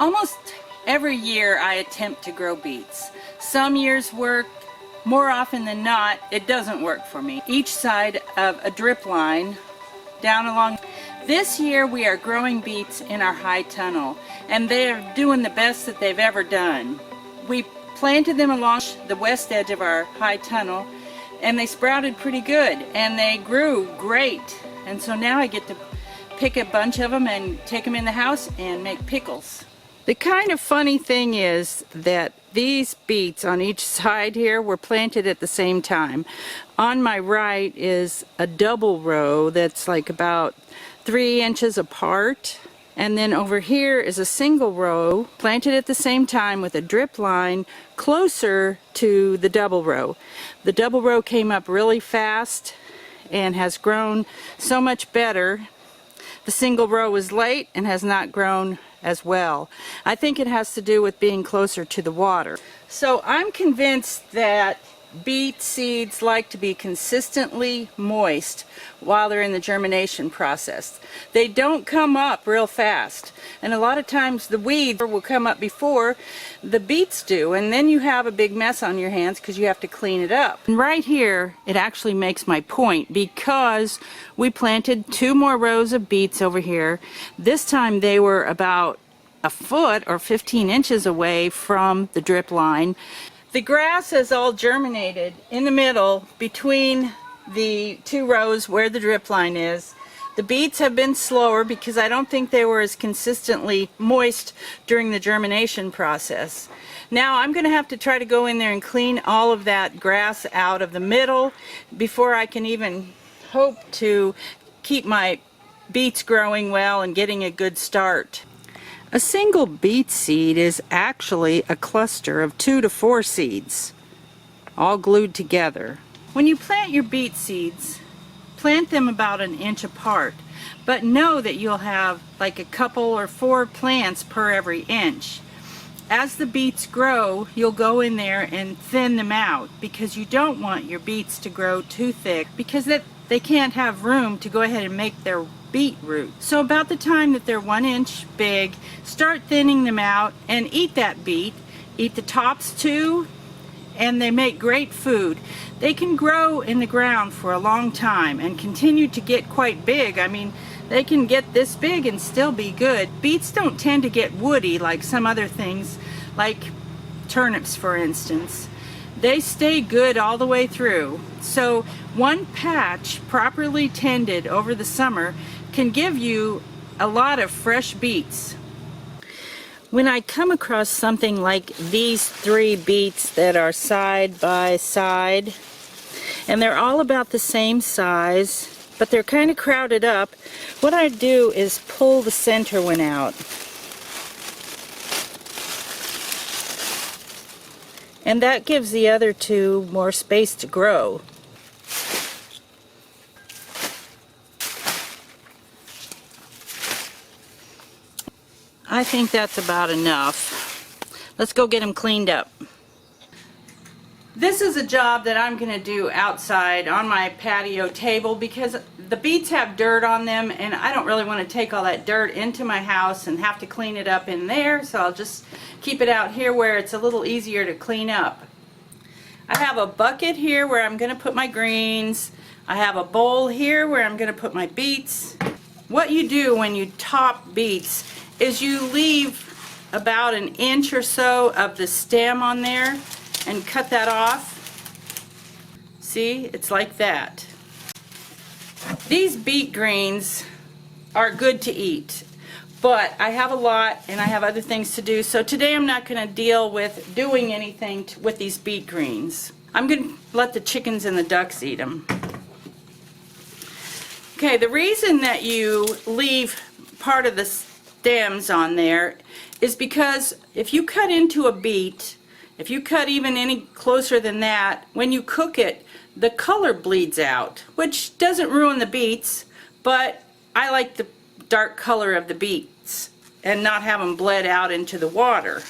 Almost every year I attempt to grow beets. Some years work, more often than not it doesn't work for me. Each side of a drip line down along. This year we are growing beets in our high tunnel and they're doing the best that they've ever done. We planted them along the west edge of our high tunnel and they sprouted pretty good and they grew great, and so now I get to pick a bunch of them and take them in the house and make pickles. The kind of funny thing is that these beets on each side here were planted at the same time. On my right is a double row that's like about 3 inches apart, and then over here is a single row planted at the same time with a drip line closer to the double row. The double row came up really fast and has grown so much better. The single row was late and has not grown as well. I think it has to do with being closer to the water. So I'm convinced that beet seeds like to be consistently moist while they're in the germination process. They don't come up real fast, and a lot of times the weeds will come up before the beets do, and then you have a big mess on your hands because you have to clean it up. And right here it actually makes my point, because we planted 2 more rows of beets over here. This time they were about a foot or 15 inches away from the drip line. The grass has all germinated in the middle between the 2 rows where the drip line is. The beets have been slower because I don't think they were as consistently moist during the germination process. Now I'm going to have to try to go in there and clean all of that grass out of the middle before I can even hope to keep my beets growing well and getting a good start. A single beet seed is actually a cluster of 2 to 4 seeds, all glued together. When you plant your beet seeds, plant them about 1 inch apart, but know that you'll have like a couple or 4 plants per every inch. As the beets grow, you'll go in there and thin them out, because you don't want your beets to grow too thick, because they can't have room to go ahead and make their beet root. So about the time that they're 1 inch big, start thinning them out and eat that beet. Eat the tops too, and they make great food. They can grow in the ground for a long time and continue to get quite big. I mean, they can get this big and still be good. Beets don't tend to get woody like some other things, like turnips for instance. They stay good all the way through. So one patch properly tended over the summer can give you a lot of fresh beets. When I come across something like these 3 beets that are side by side, and they're all about the same size, but they're kind of crowded up, what I do is pull the center one out. And that gives the other 2 more space to grow. I think that's about enough. Let's go get them cleaned up. This is a job that I'm going to do outside on my patio table, because the beets have dirt on them and I don't really want to take all that dirt into my house and have to clean it up in there, so I'll just keep it out here where it's a little easier to clean up. I have a bucket here where I'm going to put my greens. I have a bowl here where I'm going to put my beets. What you do when you top beets is you leave about 1 inch or so of the stem on there and cut that off. See, it's like that. These beet greens are good to eat, but I have a lot and I have other things to do, so today I'm not going to deal with doing anything with these beet greens. I'm going to let the chickens and the ducks eat them. Okay, the reason that you leave part of the stems on there is because if you cut into a beet, if you cut even any closer than that, when you cook it, the color bleeds out, which doesn't ruin the beets, but I like the dark color of the beets and not have them bled out into the water.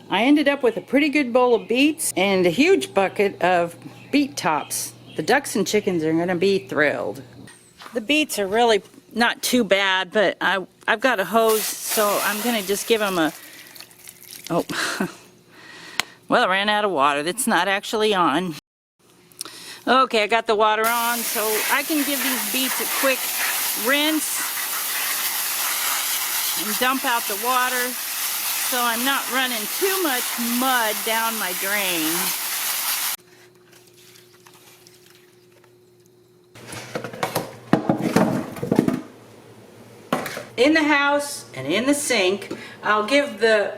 I ended up with a pretty good bowl of beets and a huge bucket of beet tops The ducks and chickens are gonna be thrilled. The beets are really not too bad, but I've got a hose, so I'm gonna just give them a, oh, well, I ran out of water. That's not actually on. Okay, I got the water on, so I can give these beets a quick rinse and dump out the water so I'm not running too much mud down my drain. In the house and in the sink, I'll give the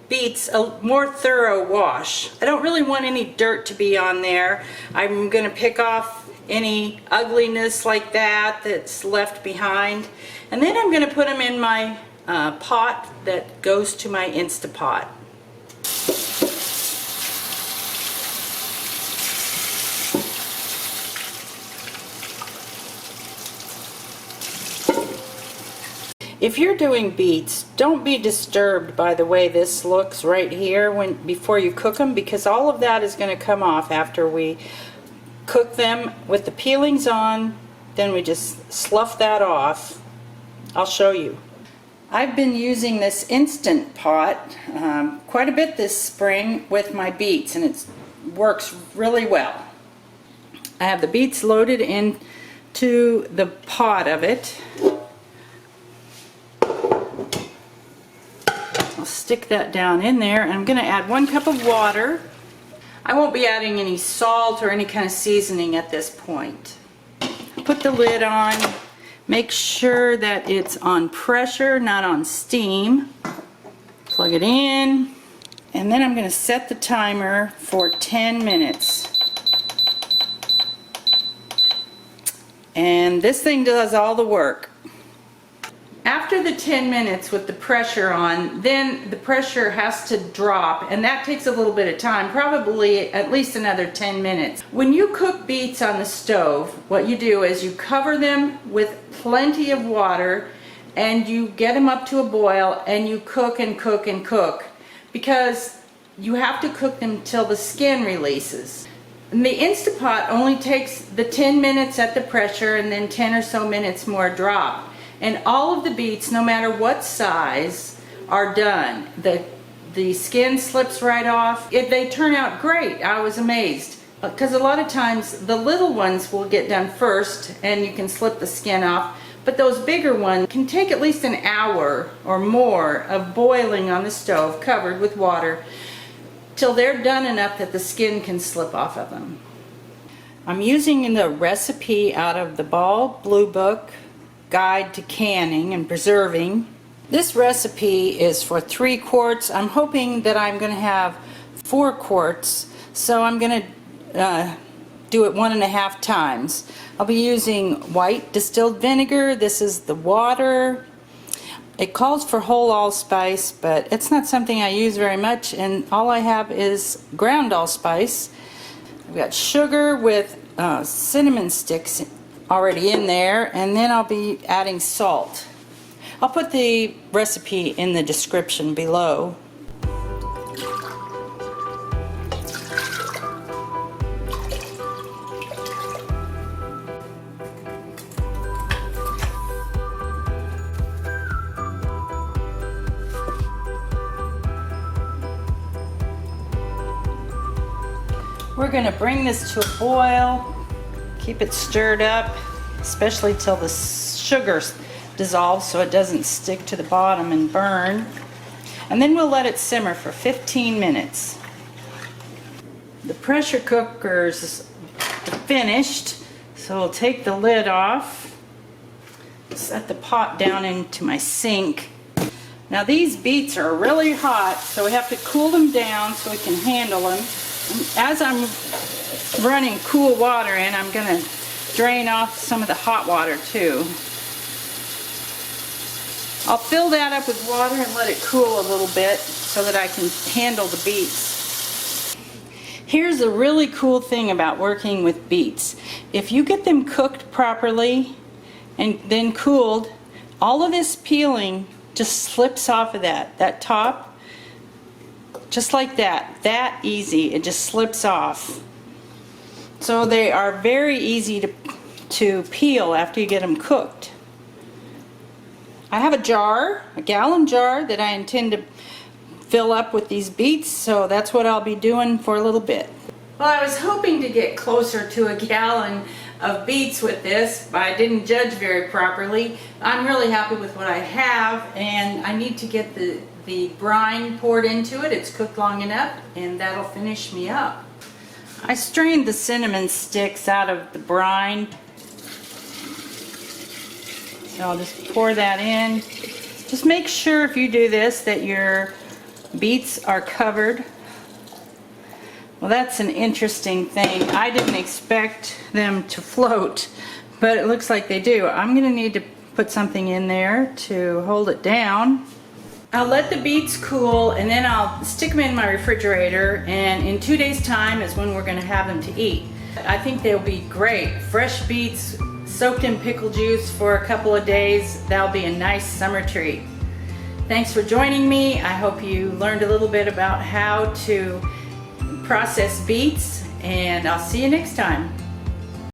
beets a more thorough wash. I don't really want any dirt to be on there. I'm going to pick off any ugliness like that that's left behind. And then I'm going to put them in my pot that goes to my Instapot. If you're doing beets, don't be disturbed by the way this looks right here before you cook them, because all of that is going to come off after we cook them with the peelings on. Then we just slough that off. I'll show you. I've been using this Instant Pot quite a bit this spring with my beets, and it works really well. I have the beets loaded into the pot of it. I'll stick that down in there, and I'm going to add 1 cup of water. I won't be adding any salt or any kind of seasoning at this point. Put the lid on. Make sure that it's on pressure, not on steam. Plug it in, and then I'm going to set the timer for 10 minutes. And this thing does all the work. After the 10 minutes with the pressure on, then the pressure has to drop, and that takes a little bit of time, probably at least another 10 minutes. When you cook beets on the stove, what you do is you cover them with plenty of water and you get them up to a boil, and you cook and cook and cook, because you have to cook them till the skin releases. And the Instapot only takes the 10 minutes at the pressure and then 10 or so minutes more drop. And all of the beets, no matter what size, are done. The skin slips right off. They turn out great. I was amazed. Because a lot of times the little ones will get done first and you can slip the skin off. But those bigger ones can take at least an hour or more of boiling on the stove covered with water till they're done enough that the skin can slip off of them. I'm using the recipe out of the Ball Blue Book Guide to Canning and Preserving. This recipe is for 3 quarts. I'm hoping that I'm going to have 4 quarts, so I'm going to do it 1.5 times. I'll be using white distilled vinegar. This is the water. It calls for whole allspice, but it's not something I use very much, and all I have is ground allspice. I've got sugar with cinnamon sticks already in there, and then I'll be adding salt. I'll put the recipe in the description below. We're going to bring this to a boil. Keep it stirred up, especially till the sugar dissolves so it doesn't stick to the bottom and burn. And then we'll let it simmer for 15 minutes. The pressure cooker's finished, so I'll take the lid off, set the pot down into my sink. Now these beets are really hot, so we have to cool them down so we can handle them. And as I'm running cool water in, I'm going to drain off some of the hot water too. I'll fill that up with water and let it cool a little bit so that I can handle the beets. Here's a really cool thing about working with beets. If you get them cooked properly and then cooled, all of this peeling just slips off of that top, just like that easy. It just slips off. So they are very easy to peel after you get them cooked. I have a gallon jar that I intend to fill up with these beets, so that's what I'll be doing for a little bit. Well, I was hoping to get closer to a gallon of beets with this, but I didn't judge very properly. I'm really happy with what I have, and I need to get the brine poured into it. It's cooked long enough, and that'll finish me up. I strained the cinnamon sticks out of the brine, so I'll just pour that in. Just make sure if you do this that your beets are covered. Well, that's an interesting thing. I didn't expect them to float, but it looks like they do. I'm going to need to put something in there to hold it down. I'll let the beets cool, and then I'll stick them in my refrigerator, and in 2 days time is when we're going to have them to eat. I think they'll be great. Fresh beets soaked in pickle juice for a couple of days. That'll be a nice summer treat. Thanks for joining me. I hope you learned a little bit about how to process beets, and I'll see you next time.